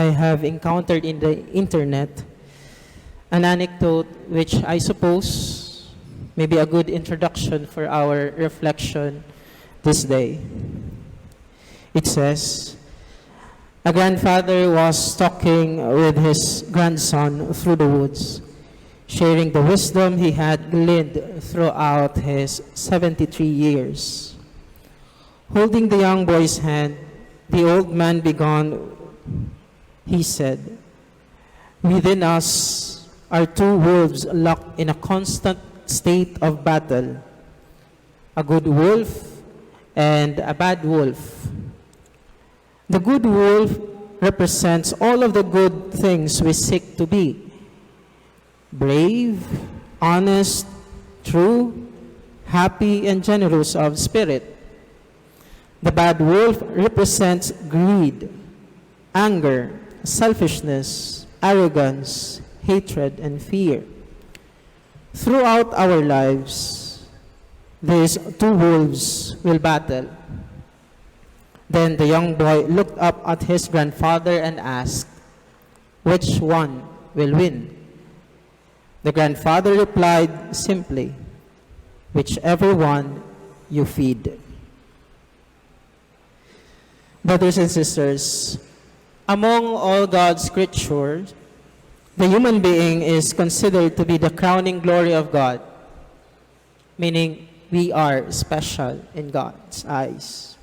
I have encountered in the internet an anecdote which I suppose may be a good introduction for our reflection this day. It says, a grandfather was talking with his grandson through the woods, sharing the wisdom he had gleaned throughout his 73 years. Holding the young boy's hand, the old man began. He said, "Within us are two wolves locked in a constant state of battle, a good wolf and a bad wolf. The good wolf represents all of the good things we seek to be: brave, honest, true, happy, and generous of spirit. The bad wolf represents greed, anger, selfishness, arrogance, hatred, and fear. Throughout our lives, these two wolves will battle." Then the young boy looked up at his grandfather and asked, "Which one will win?" The grandfather replied simply, "Whichever one you feed." Brothers and sisters, among all God's creatures, the human being is considered to be the crowning glory of God, meaning we are special in God's eyes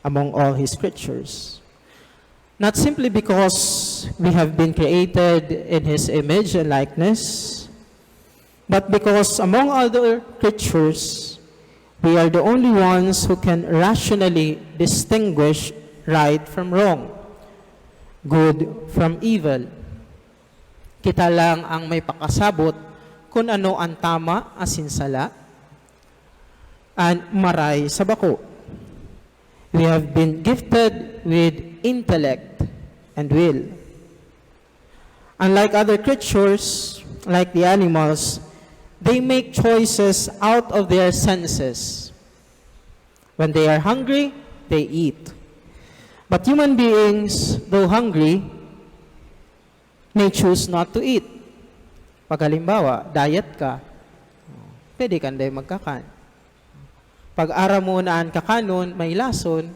among all His creatures. Not simply because we have been created in His image and likeness, but because among other creatures, we are the only ones who can rationally distinguish right from wrong, good from evil. Kita lang ang may pakasabot kung ano ang tama asinsala at maray sa bako. We have been gifted with intellect and will. Unlike other creatures, like the animals, they make choices out of their senses. When they are hungry, they eat. But human beings, though hungry, may choose not to eat. Pag halimbawa, diet ka, pwede ka hindi magkakan. Pag ara mo na ang kakanon, may lason,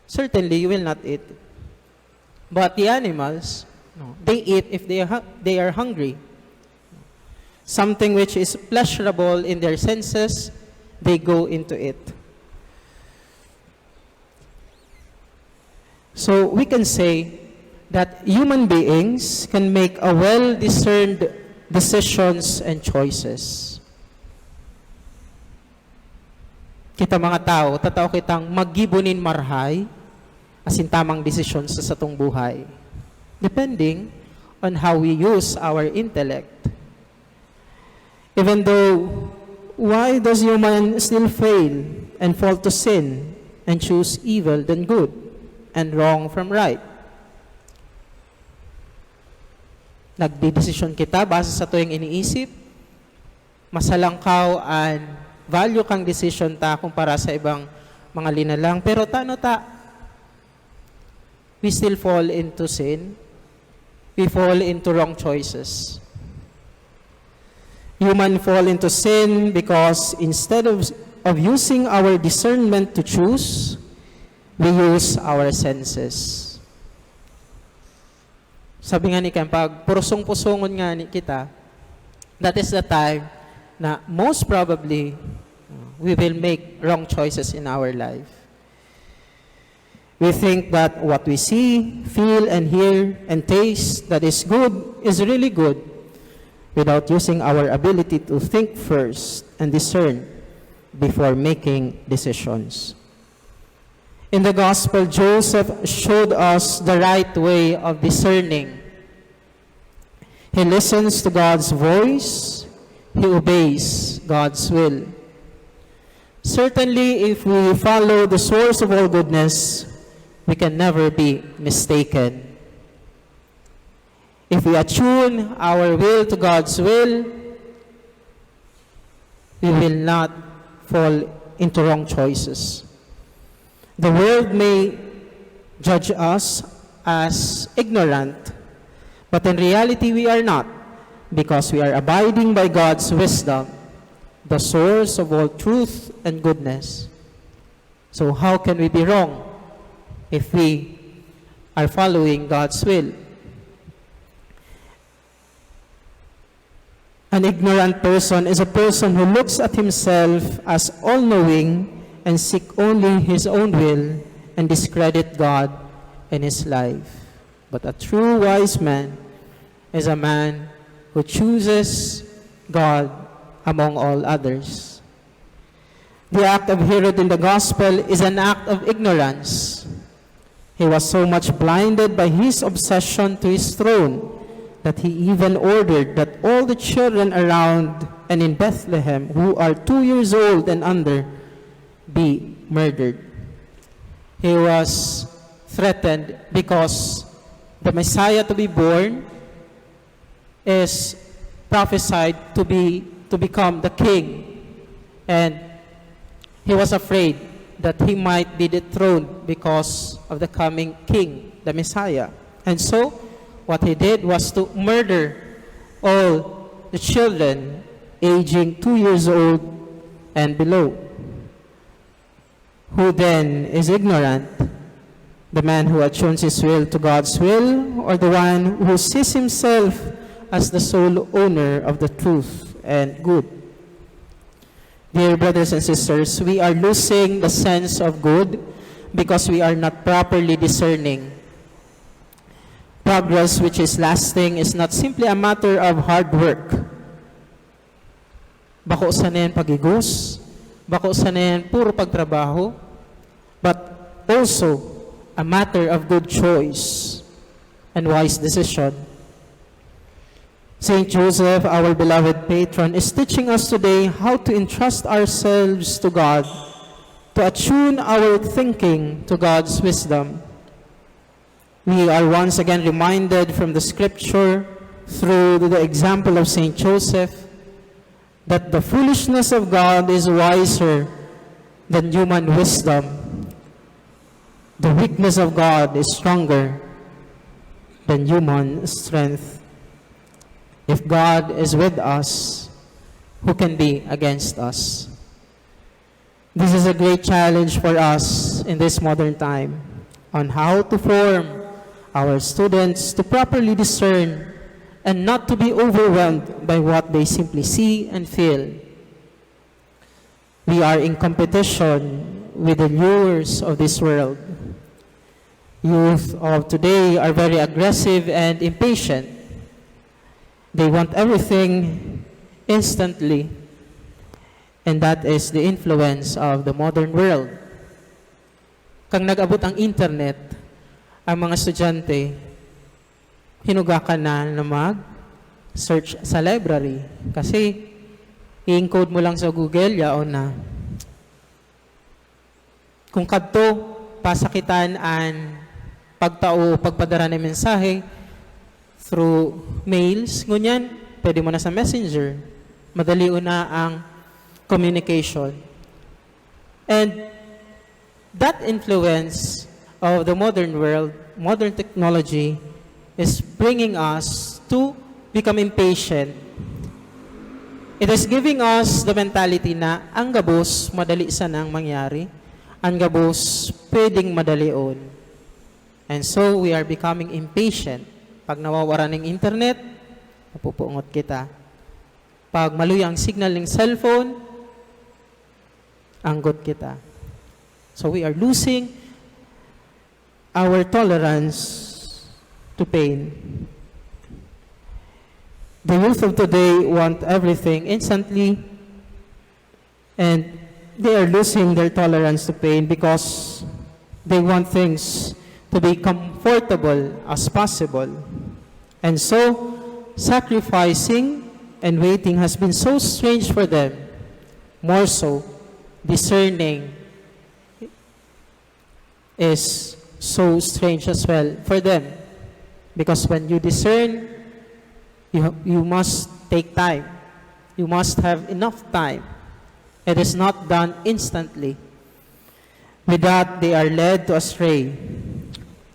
certainly you will not eat. But the animals, they eat if they are hungry. Something which is pleasurable in their senses, they go into it. So we can say that human beings can make a well-discerned decisions and choices. Kita mga tao, tatao kitang maggibunin marhay asin tamang desisyon sa satong buhay, depending on how we use our intellect. Even though, why does human still fail and fall to sin and choose evil than good and wrong from right? Nagdidesisyon kita base sa tuwing iniisip, masalangkaw and value kang decision ta kumpara sa ibang mga linalang. Pero tano ta, we still fall into sin. We fall into wrong choices. Human fall into sin because instead of using our discernment to choose, we use our senses. Sabi nga ni Ken, pag purusong-pusongon nga ni kita, that is the time na most probably we will make wrong choices in our life. We think that what we see, feel, and hear, and taste that is good is really good without using our ability to think first and discern before making decisions. In the Gospel, Joseph showed us the right way of discerning. He listens to God's voice. He obeys God's will. Certainly, if we follow the source of all goodness, we can never be mistaken. If we attune our will to God's will, we will not fall into wrong choices. The world may judge us as ignorant, but in reality we are not, because we are abiding by God's wisdom, the source of all truth and goodness. So how can we be wrong if we are following God's will? An ignorant person is a person who looks at himself as all-knowing and seek only his own will and discredit God in his life. But a true wise man is a man who chooses God among all others. The act of Herod in the gospel is an act of ignorance. He was so much blinded by his obsession to his throne that he even ordered that all the children around and in Bethlehem who are 2 years old and under be murdered. He was threatened because the Messiah to be born is prophesied to become the king, and he was afraid that he might be dethroned because of the coming king, the Messiah. And so what he did was to murder all the children aging 2 years old and below. Who then is ignorant? The man who attunes his will to God's will, or the one who sees himself as the sole owner of the truth and good? Dear brothers and sisters, we are losing the sense of good because we are not properly discerning. Progress which is lasting is not simply a matter of hard work. Bako sa na yan pagigos, bako sa na yan puro pagtrabaho, but also a matter of good choice and wise decision. Saint Joseph, our beloved patron, is teaching us today how to entrust ourselves to God, to attune our thinking to God's wisdom. We are once again reminded from the scripture through the example of Saint Joseph that the foolishness of God is wiser than human wisdom. The weakness of God is stronger than human strength. If God is with us, who can be against us? This is a great challenge for us in this modern time on how to form our students to properly discern and not to be overwhelmed by what they simply see and feel. We are in competition with the lures of this world. Youth of today are very aggressive and impatient. They want everything instantly, and that is the influence of the modern world. Kang nag-abot ang internet, ang mga estudyante, hinugakan na mag-search sa library. Kasi, i-encode mo lang sa Google, yaon na. Kung kadto, pasakitan ang pagtao, pagpadara ng mensahe, through mails, ngunyan, pwede mo na sa messenger. Madali na ang communication. And that influence of the modern world, modern technology, is bringing us to become impatient. It is giving us the mentality na ang gabos, madali sanang mangyari. Ang gabos, pwedeng madalion. And so, we are becoming impatient. Pag nawawara ng internet, mapupungot kita. Pag maluya ang signal ng cellphone, anggot kita. So, we are losing our tolerance to pain. The youth of today want everything instantly, and they are losing their tolerance to pain because they want things to be comfortable as possible. And so, sacrificing and waiting has been so strange for them. More so, discerning is so strange as well for them. Because when you discern, you must take time. You must have enough time. It is not done instantly. With that, they are led to astray.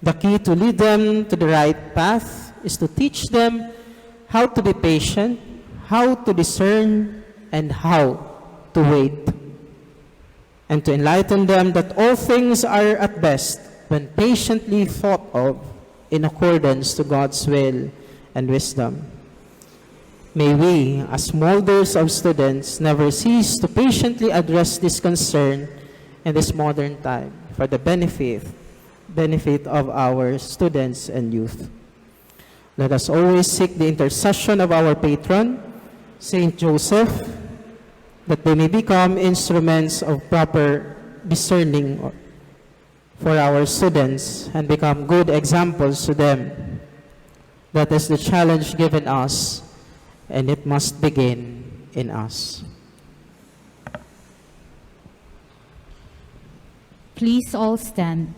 The key to lead them to the right path is to teach them how to be patient, how to discern, and how to wait, and to enlighten them that all things are at best when patiently thought of in accordance to God's will and wisdom. May we, as molders of students, never cease to patiently address this concern in this modern time for the benefit of our students and youth. Let us always seek the intercession of our patron, Saint Joseph, that they may become instruments of proper discerning for our students and become good examples to them. That is the challenge given us, and it must begin in us. Please all stand.